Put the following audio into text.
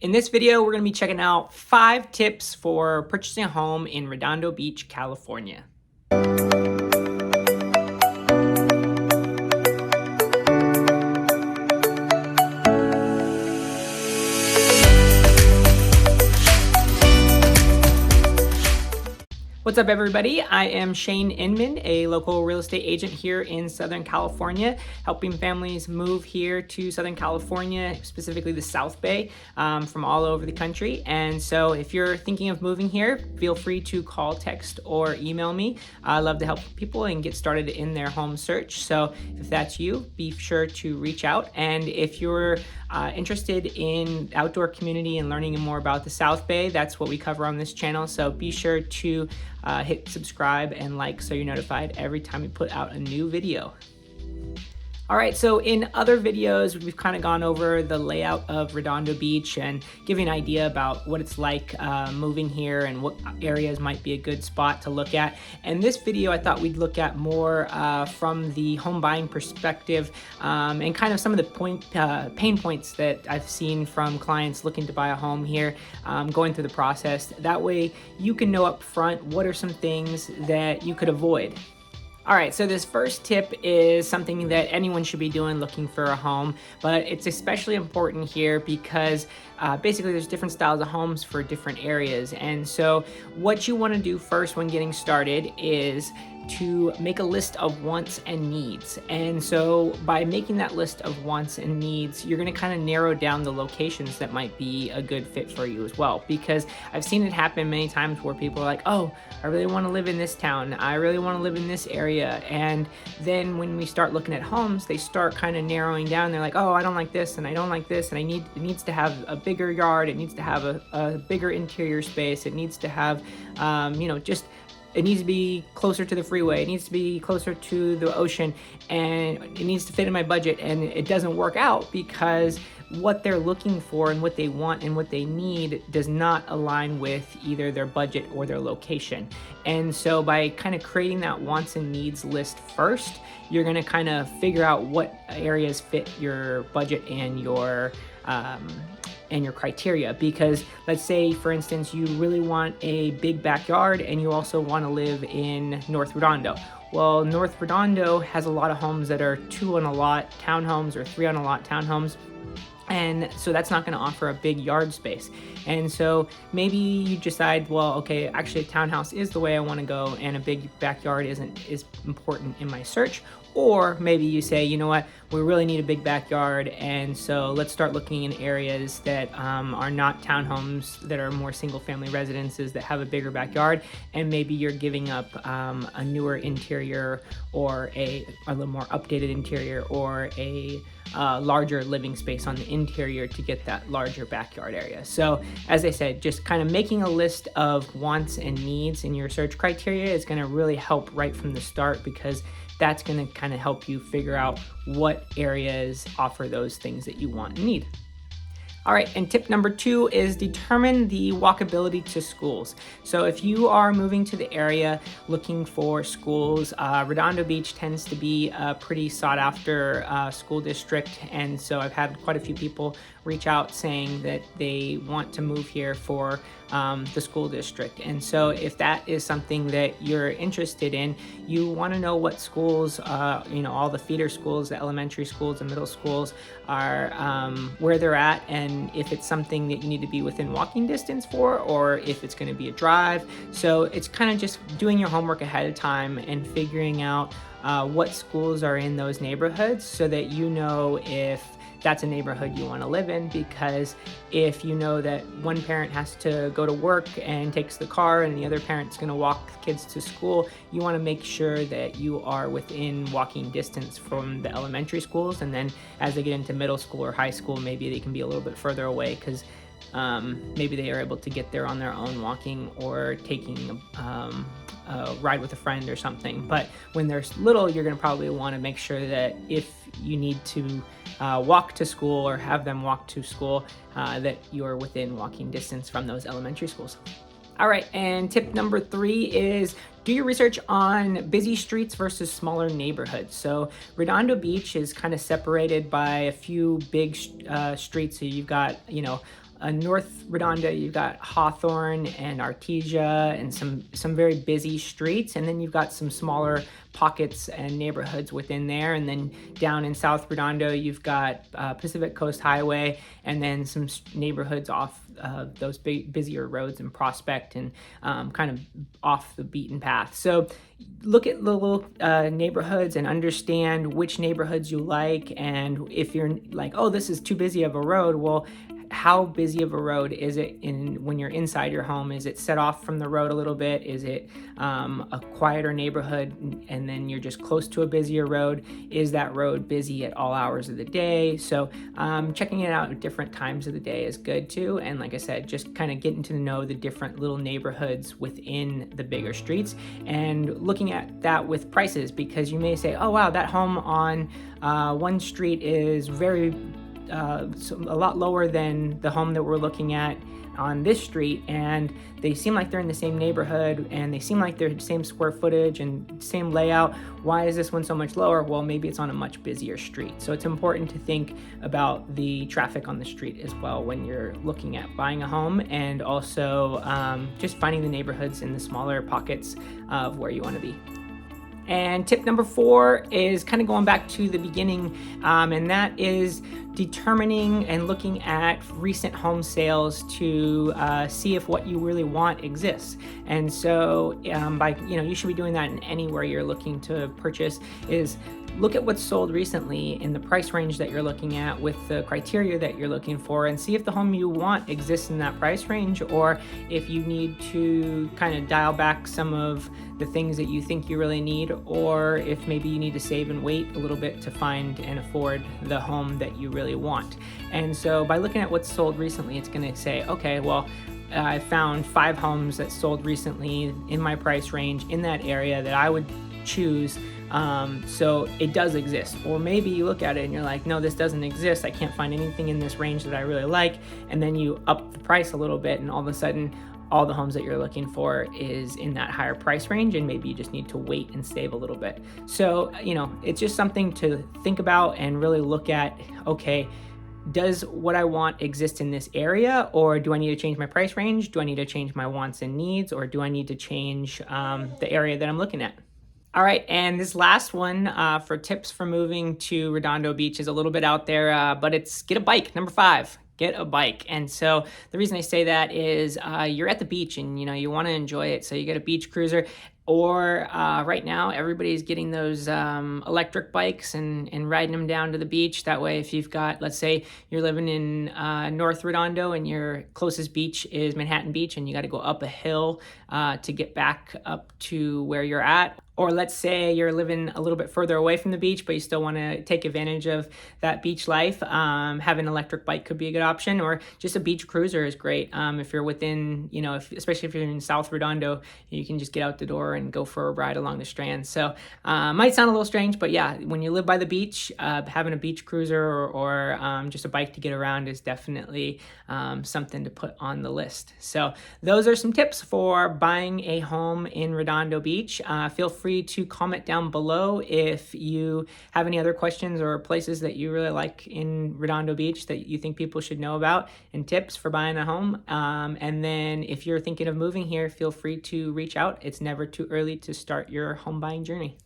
In this video, we're going to be checking out 5 tips for purchasing a home in Redondo Beach, California. What's up, everybody? I am CheyneInman, a local real estate agent here in Southern California, helping families move here to Southern California, specifically the South Bay, from all over the country. And so if you're thinking of moving here, feel free to call, text, or email me. I love to help people and get started in their home search. So if that's you, be sure to reach out. And if you're interested in outdoor community and learning more about the South Bay, that's what we cover on this channel. So be sure to hit subscribe and like so you're notified every time we put out a new video. All right, so in other videos, we've kind of gone over the layout of Redondo Beach and giving an idea about what it's like moving here and what areas might be a good spot to look at. And this video, I thought we'd look at more from the home buying perspective and kind of some of the pain points that I've seen from clients looking to buy a home here, going through the process. That way you can know up front what are some things that you could avoid. All right, so this first tip is something that anyone should be doing looking for a home, but it's especially important here because basically there's different styles of homes for different areas. And so what you want to do first when getting started is to make a list of wants and needs. And so by making that list of wants and needs, you're going to kind of narrow down the locations that might be a good fit for you as well. Because I've seen it happen many times where people are like, oh, I really want to live in this town. I really want to live in this area. And then when we start looking at homes, they start kind of narrowing down. They're like, oh, I don't like this and I don't like this. And it needs to have a bigger yard. It needs to have a bigger interior space. It needs to have, it needs to be closer to the freeway. It needs to be closer to the ocean, and it needs to fit in my budget. And it doesn't work out because what they're looking for and what they want and what they need does not align with either their budget or their location. And so by kind of creating that wants and needs list first, you're going to kind of figure out what areas fit your budget and your criteria. Because let's say, for instance, you really want a big backyard and you also want to live in North Redondo. Well, North Redondo has a lot of homes that are 2 on a lot townhomes or 3 on a lot townhomes. And so that's not going to offer a big yard space. And so maybe you decide, well, okay, actually a townhouse is the way I want to go and a big backyard is important in my search. Or maybe you say, you know what, we really need a big backyard, and so let's start looking in areas that are not townhomes, that are more single-family residences that have a bigger backyard, and maybe you're giving up a newer interior or a little more updated interior or a larger living space on the interior to get that larger backyard area. So as I said, just kind of making a list of wants and needs in your search criteria is going to really help right from the start, because that's going to kind of help you figure out what areas offer those things that you want and need. All right, and tip number 2 is determine the walkability to schools. So if you are moving to the area looking for schools, Redondo Beach tends to be a pretty sought after school district. And so I've had quite a few people reach out saying that they want to move here for the school district. And so if that is something that you're interested in, you want to know what schools, all the feeder schools, the elementary schools and middle schools are, where they're at, and if it's something that you need to be within walking distance for, or if it's going to be a drive. So it's kind of just doing your homework ahead of time and figuring out what schools are in those neighborhoods so that you know if that's a neighborhood you want to live in. Because if you know that one parent has to go to work and takes the car and the other parent's going to walk the kids to school, you want to make sure that you are within walking distance from the elementary schools. And then as they get into middle school or high school, maybe they can be a little bit further away, because maybe they are able to get there on their own walking or taking a ride with a friend or something. But when they're little, you're going to probably want to make sure that if you need to walk to school or have them walk to school, that you're within walking distance from those elementary schools. All right, and tip number 3 is do your research on busy streets versus smaller neighborhoods. So Redondo Beach is kind of separated by a few big streets. So you've got, North Redondo, you've got Hawthorne and Artesia and some very busy streets, and then you've got some smaller pockets and neighborhoods within there. And then down in South Redondo, you've got Pacific Coast Highway, and then some neighborhoods off those busier roads in Prospect and kind of off the beaten path. So look at the little neighborhoods and understand which neighborhoods you like. And if you're like, oh, this is too busy of a road, well, how busy of a road is it when you're inside your home? Is it set off from the road a little bit? Is it a quieter neighborhood and then you're just close to a busier road? Is that road busy at all hours of the day? So checking it out at different times of the day is good too. And like I said, just kind of getting to know the different little neighborhoods within the bigger streets and looking at that with prices, because you may say, oh wow, that home on one street is a lot lower than the home that we're looking at on this street, and they seem like they're in the same neighborhood and they seem like they're the same square footage and same layout. Why is this one so much lower? Well, maybe it's on a much busier street. So it's important to think about the traffic on the street as well when you're looking at buying a home, and also just finding the neighborhoods in the smaller pockets of where you want to be. And tip number 4 is kind of going back to the beginning, and that is determining and looking at recent home sales to see if what you really want exists. And so you should be doing that in anywhere you're looking to purchase, is look at what's sold recently in the price range that you're looking at with the criteria that you're looking for, and see if the home you want exists in that price range, or if you need to kind of dial back some of the things that you think you really need, or if maybe you need to save and wait a little bit to find and afford the home that you really want. And so by looking at what's sold recently, it's going to say, okay, well, I found 5 homes that sold recently in my price range in that area that I would choose. So it does exist. Or maybe you look at it and you're like, no, this doesn't exist. I can't find anything in this range that I really like. And then you up the price a little bit, and all of a sudden all the homes that you're looking for is in that higher price range, and maybe you just need to wait and save a little bit. So, it's just something to think about and really look at, okay, does what I want exist in this area, or do I need to change my price range? Do I need to change my wants and needs, or do I need to change the area that I'm looking at? All right, and this last one for tips for moving to Redondo Beach is a little bit out there, but it's get a bike, number 5. Get a bike. And so the reason I say that is you're at the beach and you want to enjoy it, so you get a beach cruiser. Or right now everybody's getting those electric bikes and riding them down to the beach. That way, if you've got, let's say you're living in North Redondo and your closest beach is Manhattan Beach, and you got to go up a hill to get back up to where you're at. Or let's say you're living a little bit further away from the beach, but you still want to take advantage of that beach life. Having an electric bike could be a good option, or just a beach cruiser is great. If you're within, especially if you're in South Redondo, you can just get out the door and go for a ride along the Strand. So might sound a little strange, but yeah, when you live by the beach, having a beach cruiser or just a bike to get around is definitely something to put on the list. So those are some tips for buying a home in Redondo Beach. Feel free to comment down below if you have any other questions or places that you really like in Redondo Beach that you think people should know about, and tips for buying a home. And then if you're thinking of moving here, feel free to reach out. It's never too early to start your home buying journey.